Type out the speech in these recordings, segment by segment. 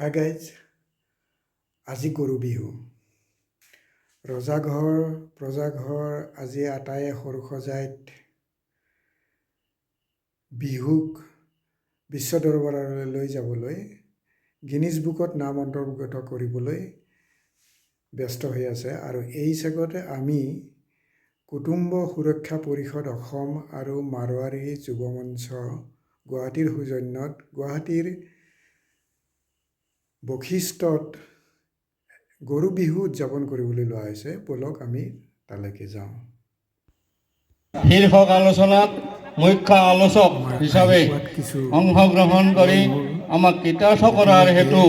Hi guys, আজি গৰু বিহু। ৰজাঘৰ প্ৰজাঘৰ আজি আটায়ে সৰু-সজাইত বিহুক বিশ্ব দৰবাৰলৈ লৈ যাবলৈ গিনিজ বুকত নাম অন্তৰ্ভুক্ত কৰিবলৈ ব্যস্ত হৈ আছে। আৰু এই চেগতে আমি কুটুম্ব সুৰক্ষা পৰিষদ অসম আৰু মাৰোৱাৰী যুৱ মঞ্চ গুৱাহাটীৰ সৌজন্যত গুৱাহাটীৰ বশিষ্ঠত গৰু বিহু উদযাপন কৰিবলৈ লোৱা হৈছে। বলক আমি তালৈকে যাওঁ। শীৰ্ষক আলোচনাত মুখ্য আলোচক হিচাপে অংশগ্ৰহণ কৰি আমাক কৃতাৰ্থ কৰাৰ হেতু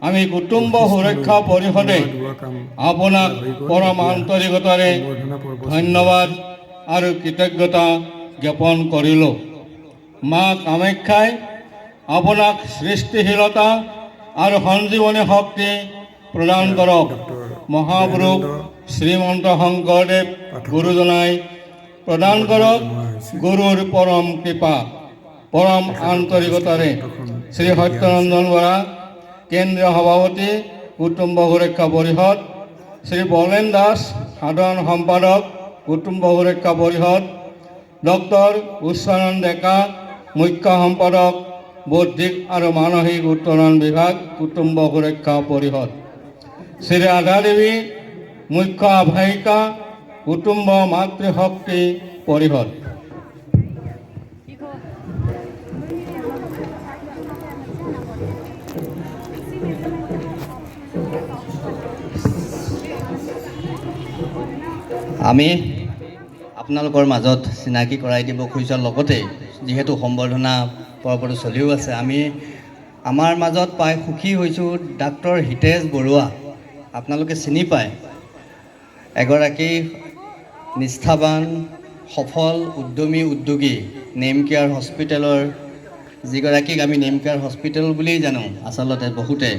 আমি কুটুম্ব সুৰক্ষা পৰিষদে আপোনাক পৰম আন্তৰিকতাৰে ধন্যবাদ আৰু কৃতজ্ঞতা জ্ঞাপন কৰিলোঁ। মা কামাখ্যাই আপোনাক সৃষ্টিশীলতা আৰু সঞ্জীৱনী শক্তি প্ৰদান কৰক। মহাপুৰুষ শ্ৰীমন্ত শংকৰদেৱ গুৰুজনাই প্ৰদান কৰক গুৰুৰ পৰম কৃপা। পৰম আন্তৰিকতাৰে শ্ৰী সত্যৰঞ্জন বৰা, কেন্দ্ৰীয় সভাপতি, কুটুম্ব সুৰক্ষা পৰিষদ, শ্ৰী বলেন দাস, সাধাৰণ সম্পাদক, কুটুম্ব সুৰক্ষা পৰিষদ, ডক্টৰ উচ্চাৰণ ডেকা, মুখ্য সম্পাদক, বৌদ্ধিক আৰু মানসিক উত্তৰণ বিভাগ, কুটুম্ব সুৰক্ষা পৰিষদ, শ্ৰী ৰাধা দেৱী, মুখ্য আহ্বায়িকা, কুটুম্ব মাতৃশক্তি পৰিষদ। আমি আপোনালোকৰ মাজত চিনাকি কৰাই দিব খোজাৰ লগতে যিহেতু সম্বৰ্ধনা পৰ্বটো চলিও আছে, আমি আমাৰ মাজত পাই সুখী হৈছোঁ ডাক্তৰ হিতেশ বৰুৱা। আপোনালোকে চিনি পায়, এগৰাকী নিষ্ঠাবান সফল উদ্যমী উদ্যোগী, নেম কেয়াৰ হস্পিটেলৰ যিগৰাকীক আমি নেম কেয়াৰ হস্পিটেল বুলিয়েই জানো। আচলতে বহুতে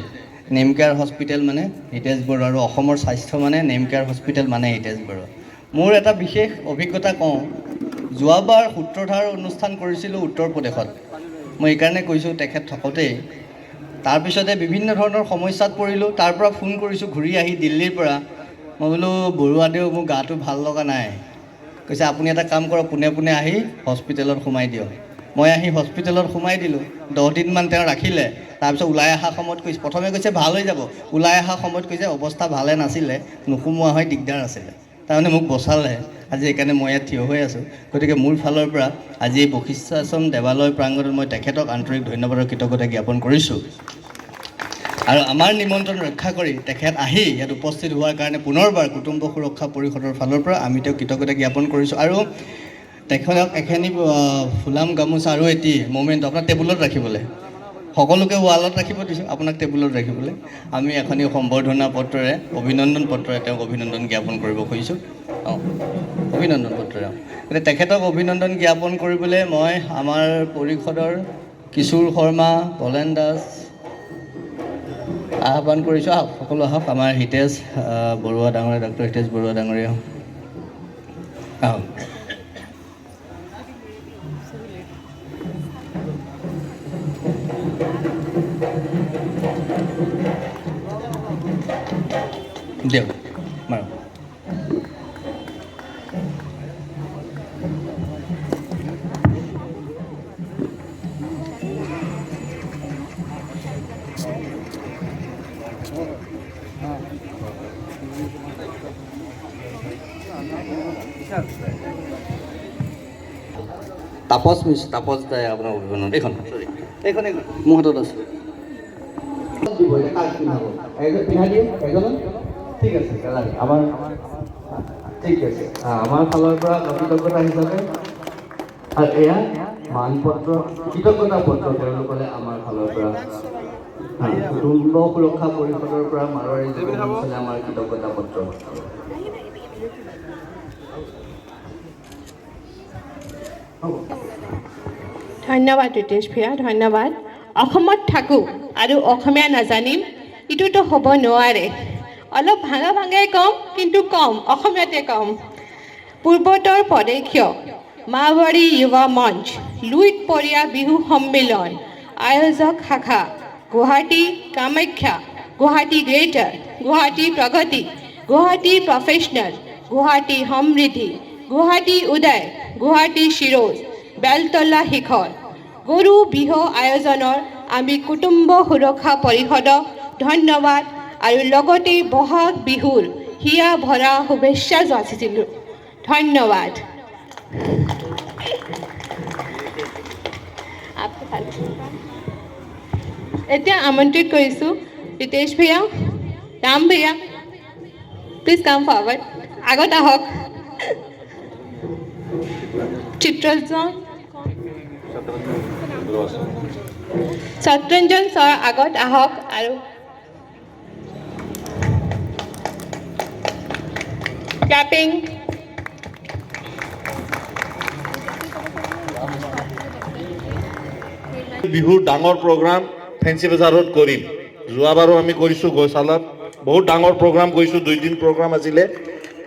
নেম কেয়াৰ হস্পিটেল মানে হিতেশ বৰুৱা আৰু অসমৰ স্বাস্থ্য মানে নেম কেয়াৰ হস্পিটেল মানে হিতেশ বৰুৱা। মোৰ এটা বিশেষ অভিজ্ঞতা কওঁ, যোৱাবাৰ সূত্ৰধাৰ অনুষ্ঠান কৰিছিলোঁ উত্তৰ প্ৰদেশত। মই এইকাৰণে কৈছোঁ তেখেত থাকোঁতেই, তাৰপিছতে বিভিন্ন ধৰণৰ সমস্যাত পৰিলোঁ। তাৰ পৰা ফোন কৰিছোঁ ঘূৰি আহি দিল্লীৰ পৰা, মই বোলো বৰুৱাদেউ মোৰ গাটো ভাল লগা নাই। কৈছে আপুনি এটা কাম কৰক, পোনে পোনে আহি হস্পিটেলত সোমাই দিয়ক। মই আহি হস্পিটেলত সোমাই দিলোঁ। 10 দিনমান তেওঁ ৰাখিলে। তাৰপিছত ওলাই অহা সময়ত কৈছে, প্ৰথমে কৈছে ভাল হৈ যাব, ওলাই অহা সময়ত কৈছে অৱস্থা ভালে নাছিলে, নোসোমোৱা হয় দিগদাৰ আছিলে। তাৰমানে মোক বচালে। আজি সেইকাৰণে মই ইয়াত থিয় হৈ আছোঁ। গতিকে মোৰ ফালৰ পৰা আজি এই বশিষ্ঠাশ্ৰম দেৱালয় প্ৰাংগণত মই তেখেতক আন্তৰিক ধন্যবাদ আৰু কৃতজ্ঞতা জ্ঞাপন কৰিছোঁ। আৰু আমাৰ নিমন্ত্ৰণ ৰক্ষা কৰি তেখেত আহি ইয়াত উপস্থিত হোৱাৰ কাৰণে পুনৰবাৰ কুটুম্ব সুৰক্ষা পৰিষদৰ ফালৰ পৰা আমি তেওঁক কৃতজ্ঞতা জ্ঞাপন কৰিছোঁ। আৰু তেখেতক এখিনি ফুলাম গামোচা আৰু এটি মমেণ্ট আপোনাৰ টেবুলত ৰাখিবলৈ, সকলোকে ৱালত ৰাখিব দিছোঁ, আপোনাক টেবুলত ৰাখিবলৈ আমি এখনি সম্বৰ্ধনা পত্ৰৰে অভিনন্দন পত্ৰৰে তেওঁক অভিনন্দন জ্ঞাপন কৰিব খুজিছোঁ। অভিনন্দন পত্ৰৰে গতিকে তেখেতক অভিনন্দন জ্ঞাপন কৰিবলৈ মই আমাৰ পৰিষদৰ কিশোৰ শৰ্মা, বলেন দাস আহ্বান কৰিছোঁ। আহক সকলো আহক, আমাৰ হিতেশ বৰুৱা ডাঙৰীয়া, ডক্টৰ হিতেশ বৰুৱা ডাঙৰীয়া আহক। দিয়ক মাৰক। তাপস দাই আপোনাৰ অভিনন্দন। এইখন এইখন মোৰ হাতত আছে। ঠিক আছে, ঠিক আছে। আমাৰ ফালৰ পৰা কৃতজ্ঞতা হিচাপে আৰু এয়া মানপত্ৰ, কৃতজ্ঞতা পত্ৰ তেওঁলোকলে আমাৰ ফালৰ পৰা কুটুম্ব সুৰক্ষা পৰিষদৰ পৰা মাৰোৱাৰী যুৱ মঞ্চলে আমাৰ কৃতজ্ঞতা পত্ৰ। ধন্যবাদ ৰিতেশ ভূঞা, ধন্যবাদ। অসমত থাকোঁ আৰু অসমীয়া নাজানিম এইটোতো হ'ব নোৱাৰে। অলপ ভাঙা ভাঙাই কম, কিন্তু কম অসমীয়াতে কম। পূৰ্বোত্তৰ প্ৰদেশীয় মাৰোৱাৰী যুৱ মঞ্চ লুইত পৰিয়া বিহু সন্মিলন আয়োজক শাখা গুৱাহাটী কামাখ্যা, গুৱাহাটী গ্ৰেটাৰ, গুৱাহাটী প্ৰগতি, গুৱাহাটী প্ৰফেশ্যনেল, গুৱাহাটী সমৃদ্ধি, গুৱাহাটী উদয়, গুৱাহাটী শিৰোজ, বেলতলা শিখৰ। গৰু বিহু আয়োজনৰ আমি কুটুম্ব সুৰক্ষা পৰিষদক ধন্যবাদ আৰু লগতে বহাগ বিহুৰ হিয়া ভৰা শুভেচ্ছা যাচিছিলোঁ। ধন্যবাদ। এতিয়া আমন্ত্ৰিত কৰিছোঁ Riteish Bhuyan, Ram Bhuyan, please come forward, আগত আহক। চিত্ৰঞ্জন ছাৰ আগত আহক আৰু ক্লাপিং। বিহুৰ ডাঙৰ প্ৰগ্ৰাম ফেঞ্চি বজাৰত কৰিম। যোৱাবাৰো আমি কৰিছোঁ গৌশালাত, বহুত ডাঙৰ প্ৰগ্ৰাম কৰিছোঁ, 2 দিন প্ৰগ্ৰাম আছিলে।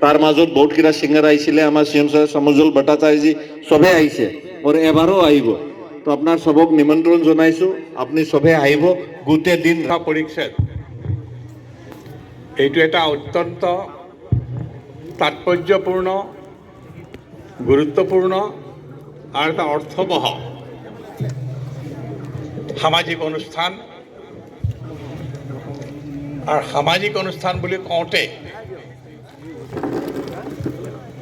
তাৰ মাজত বহুতকেইটা ছিংগাৰ আহিছিলে, আমাৰ চি এম ছাৰ সমজুল ভট্টাচাৰ্যজী চবেই আহিছে আৰু এবাৰো আহিব। তো আপোনাৰ চবক নিমন্ত্ৰণ জনাইছোঁ, আপুনি চবেই আহিব গোটেই দিন পৰিচ্ছেদ। এইটো এটা অত্যন্ত তাৎপৰ্যপূৰ্ণ, গুৰুত্বপূৰ্ণ আৰু এটা অৰ্থবহ সামাজিক অনুষ্ঠান। আৰু সামাজিক অনুষ্ঠান বুলি কওঁতে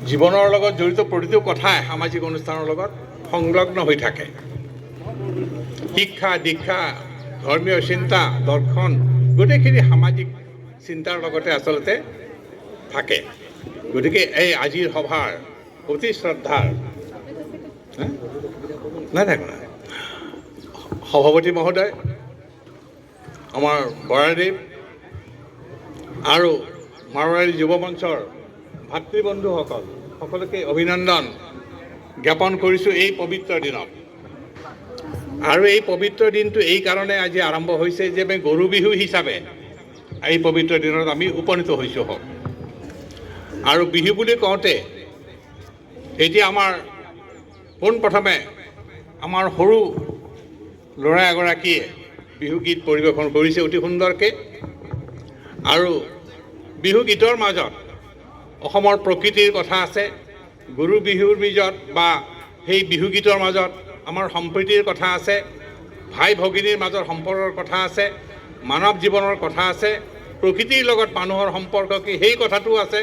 জীৱনৰ লগত জড়িত প্ৰতিটো কথাই সামাজিক অনুষ্ঠানৰ লগত সংলগ্ন হৈ থাকে। শিক্ষা, দীক্ষা, ধৰ্মীয় চিন্তা, দৰ্শন গোটেইখিনি সামাজিক চিন্তাৰ লগতে আচলতে থাকে। গতিকে এই আজিৰ সভাৰ অতি শ্ৰদ্ধাৰ সভাপতি মহোদয়, আমাৰ বৰাদেৱ আৰু মাৰোৱাৰী যুৱ মঞ্চৰ ভাতৃবন্ধুসকল সকলোকে অভিনন্দন জ্ঞাপন কৰিছোঁ এই পবিত্ৰ দিনত। আৰু এই পবিত্ৰ দিনটো এই কাৰণে আজি আৰম্ভ হৈছে যে আমি গৰু বিহু হিচাপে এই পবিত্ৰ দিনত আমি উপনীত হৈছোঁ হওক। আৰু বিহু বুলি কওঁতে এতিয়া আমাৰ পোনপ্ৰথমে আমাৰ সৰু ল'ৰা এগৰাকীয়ে বিহুগীত পৰিৱেশন কৰিছে অতি সুন্দৰকৈ। আৰু বিহুগীতৰ মাজত অসমৰ প্ৰকৃতিৰ কথা আছে, গৰু বিহুৰ মাজত বা সেই বিহুগীতৰ মাজত আমাৰ সম্প্ৰীতিৰ কথা আছে, ভাই ভগিনীৰ মাজৰ সম্পৰ্কৰ কথা আছে, মানৱ জীৱনৰ কথা আছে, প্ৰকৃতিৰ লগত মানুহৰ সম্পৰ্ক কি সেই কথাটো আছে।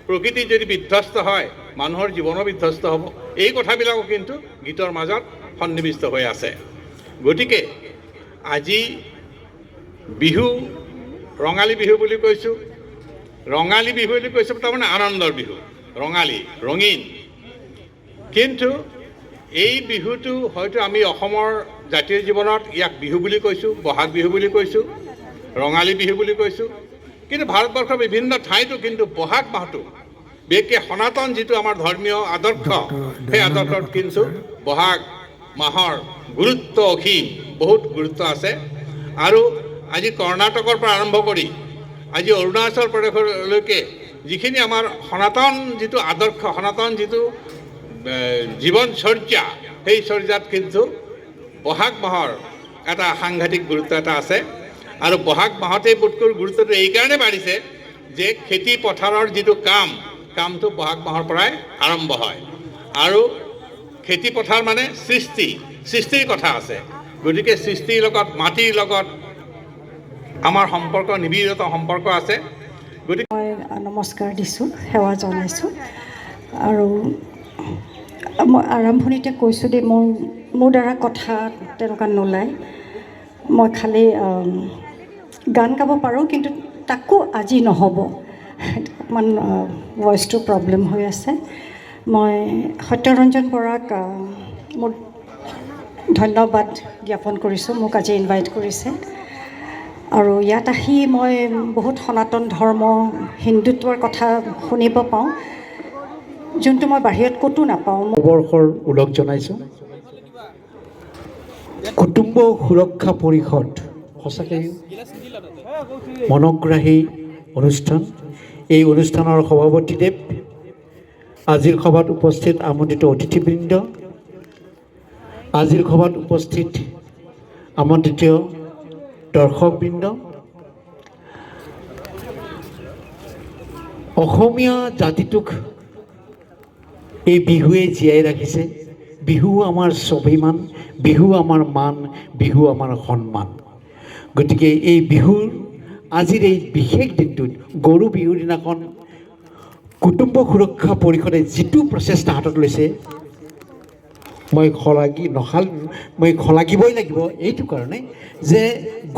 প্ৰকৃতি যদি বিধ্বস্ত হয় মানুহৰ জীৱনো বিধ্বস্ত হ'ব, এই কথাবিলাকো কিন্তু গীতৰ মাজত সন্নিৱিষ্ট হৈ আছে। গতিকে আজি বিহু ৰঙালী বিহু বুলি কৈছোঁ। ৰঙালী বিহু বুলি কৈছোঁ তাৰমানে আনন্দৰ বিহু, ৰঙালী ৰঙীন। কিন্তু এই বিহুটো হয়তো আমি অসমৰ জাতীয় জীৱনত ইয়াক বিহু বুলি কৈছোঁ, বহাগ বিহু বুলি কৈছোঁ, ৰঙালী বিহু বুলি কৈছোঁ। কিন্তু ভাৰতবৰ্ষৰ বিভিন্ন ঠাইতো কিন্তু বহাগ মাহটো বিশেষকৈ সনাতন যিটো আমাৰ ধৰ্মীয় আদৰ্শ, সেই আদৰ্শত কিন্তু বহাগ মাহৰ গুৰুত্ব অসীম, বহুত গুৰুত্ব আছে। আৰু আজি কৰ্ণাটকৰ পৰা আৰম্ভ কৰি আজি অৰুণাচল প্ৰদেশলৈকে যিখিনি আমাৰ সনাতন যিটো আদৰ্শ, সনাতন যিটো জীৱনচৰ্যা, সেই চৰ্যাত কিন্তু বহাগ মাহৰ এটা সাংঘাতিক গুৰুত্ব এটা আছে। আৰু বহাগ মাহতেই বোধকৰো গুৰুত্বটো এইকাৰণে বাঢ়িছে যে খেতি পথাৰৰ যিটো কামটো বহাগ মাহৰ পৰাই আৰম্ভ হয়। আৰু খেতি পথাৰ মানে সৃষ্টিৰ কথা আছে। গতিকে সৃষ্টিৰ লগত, মাটিৰ লগত আমাৰ সম্পৰ্ক, নিবিড়ত সম্পৰ্ক আছে। গতিকে মই নমস্কাৰ দিছোঁ, সেৱা জনাইছোঁ। আৰু মই আৰম্ভণিতে কৈছোঁ দেই, মোৰ দ্বাৰা কথা তেনেকুৱা নোলায়। মই খালি গান গাব পাৰোঁ, কিন্তু তাকো আজি নহ'ব, অকণমান ভইচটো প্ৰব্লেম হৈ আছে। মই সত্যৰঞ্জন বৰাক মোৰ ধন্যবাদ জ্ঞাপন কৰিছোঁ, মোক আজি ইনভাইট কৰিছে। আৰু ইয়াত আহি মই বহুত সনাতন ধৰ্ম, হিন্দুত্বৰ কথা শুনিব পাওঁ, যোনটো মই বাহিৰত ক'তো নাপাওঁ। বৰ্ষৰ ওলগ জনাইছোঁ। কুটুম্ব সুৰক্ষা পৰিষদ সঁচাকৈ মনোগ্ৰাহী অনুষ্ঠান। এই অনুষ্ঠানৰ সভাপতিদেৱ, আজিৰ সভাত উপস্থিত আমন্ত্ৰিত অতিথিবৃন্দ, আজিৰ সভাত উপস্থিত আমন্ত্ৰিত দৰ্শকবৃন্দ, অসমীয়া জাতিটোক এই বিহুৱে জীয়াই ৰাখিছে। বিহু আমাৰ স্বাভিমান, বিহু আমাৰ মান, বিহু আমাৰ সন্মান। গতিকে এই বিহুৰ আজিৰ এই বিশেষ দিনটোত গৰু বিহুৰ দিনাখন কুটুম্ব সুৰক্ষা পৰিষদে যিটো প্ৰচেষ্টা হাতত লৈছে, মই শলাগিবই লাগিব এইটো কাৰণে যে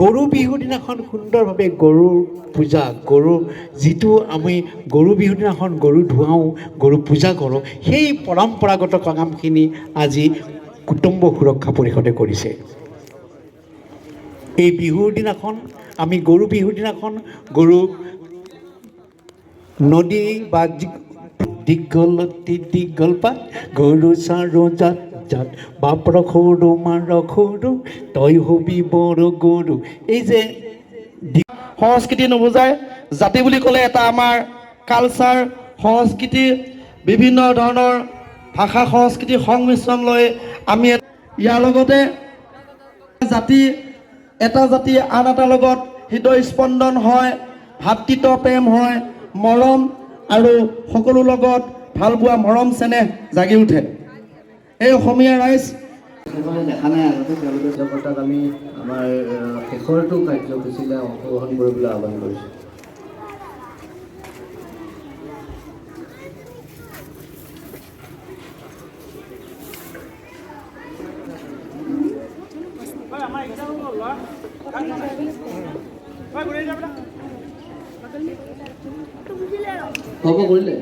গৰু বিহুৰ দিনাখন সুন্দৰভাৱে গৰুৰ পূজা, যিটো আমি গৰু বিহুৰ দিনাখন গৰু ধুৱাওঁ, গৰু পূজা কৰোঁ, সেই পৰম্পৰাগত কামখিনি আজি কুটুম্ব সুৰক্ষা পৰিষদে কৰিছে। এই বিহুৰ দিনাখন আমি গৰু বিহুৰ দিনাখন গৰুক নদী বা দীঘলতি দীঘল পাত গৰু চাৰো জাত জাত বাপৰ সৰু মাৰ সৰু তই হবি বৰ গৰু। এই যে সংস্কৃতি নুবুজায়। জাতি বুলি ক'লে এটা আমাৰ কালচাৰ, সংস্কৃতি, বিভিন্ন ধৰণৰ ভাষা সংস্কৃতিৰ সংমিশ্ৰণ লৈ আমি ইয়াৰ লগতে এটা জাতি আন এটাৰ লগত হৃদয় স্পন্দন হয়, ভাতৃত্ব প্ৰেম হয়, মৰম আৰু সকলো লগত ভাল পোৱা মৰম চেনেহ জাগি উঠে। এই অসমীয়া ৰাইজ দেখা নাই আগতে, তেওঁলোকে জগতক আমি আমাৰ শেষৰটো কাৰ্যসূচীলৈ অংশগ্ৰহণ কৰিবলৈ আহ্বান কৰিছোঁ। হ'ব কৰিলে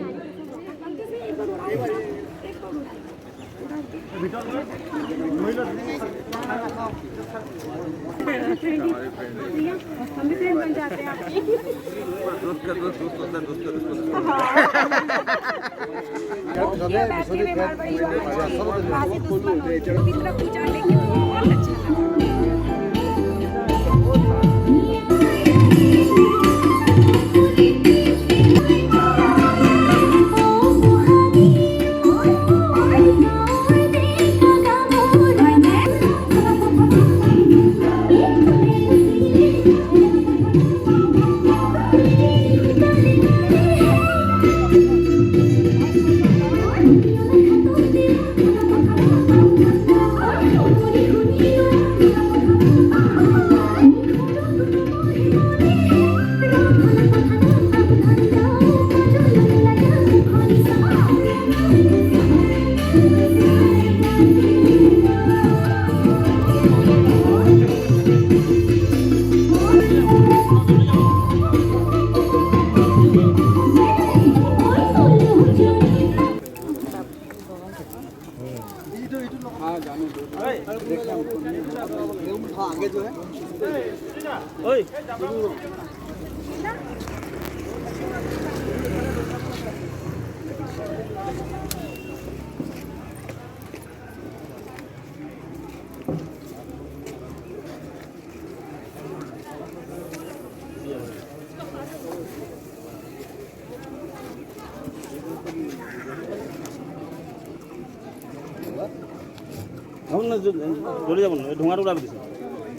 জ্বলি যাব নহয়, ধোঁৱাটো ওলাব দিছে,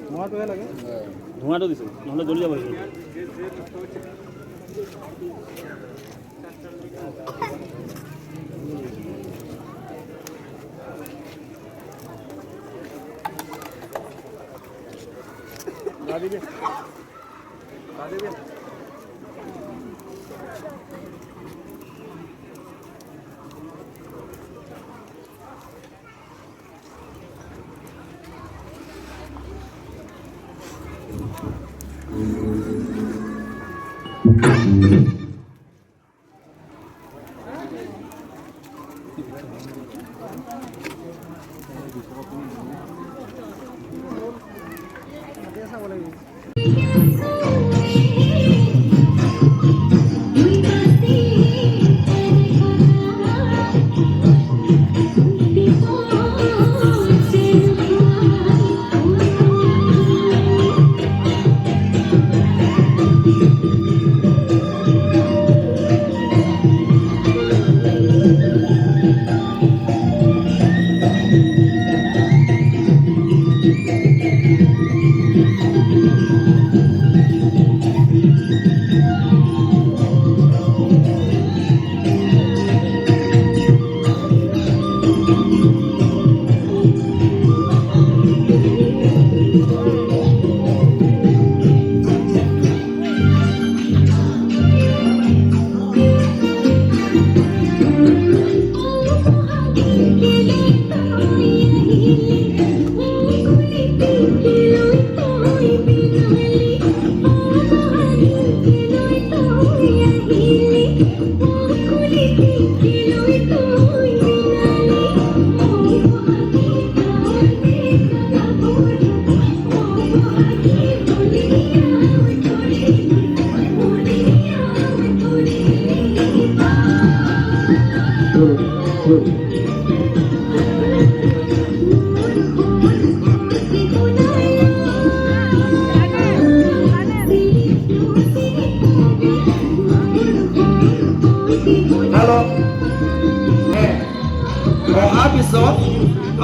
ধোঁৱাটোহে লাগে, ধোঁৱাটো দিছে, নহ'লে জ্বলি যাব লাগিব।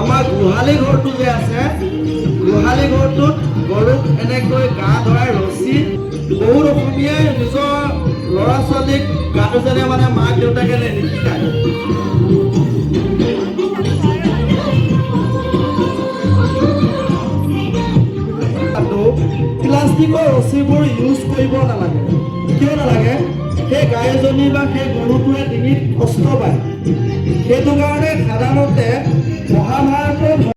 আমাৰ গোহালি ঘৰটো যে আছে, গোহালি ঘৰটোত গৰুক এনেকৈ গা ধৰাই ৰছী বহুত অসমীয়াই নিজৰ ল'ৰা ছোৱালীক গাটো যেনে মানে মাক দেউতাকে নিশিকায়। প্লাষ্টিকৰ ৰছীবোৰ ইউজ কৰিব নালাগে। কিয় নালাগে? সেই গাই এজনী বা সেই গৰুটোৱে ডিঙিত কষ্ট পায়। সেইটো কাৰণে সাধাৰণতে মহাভাৰতৰ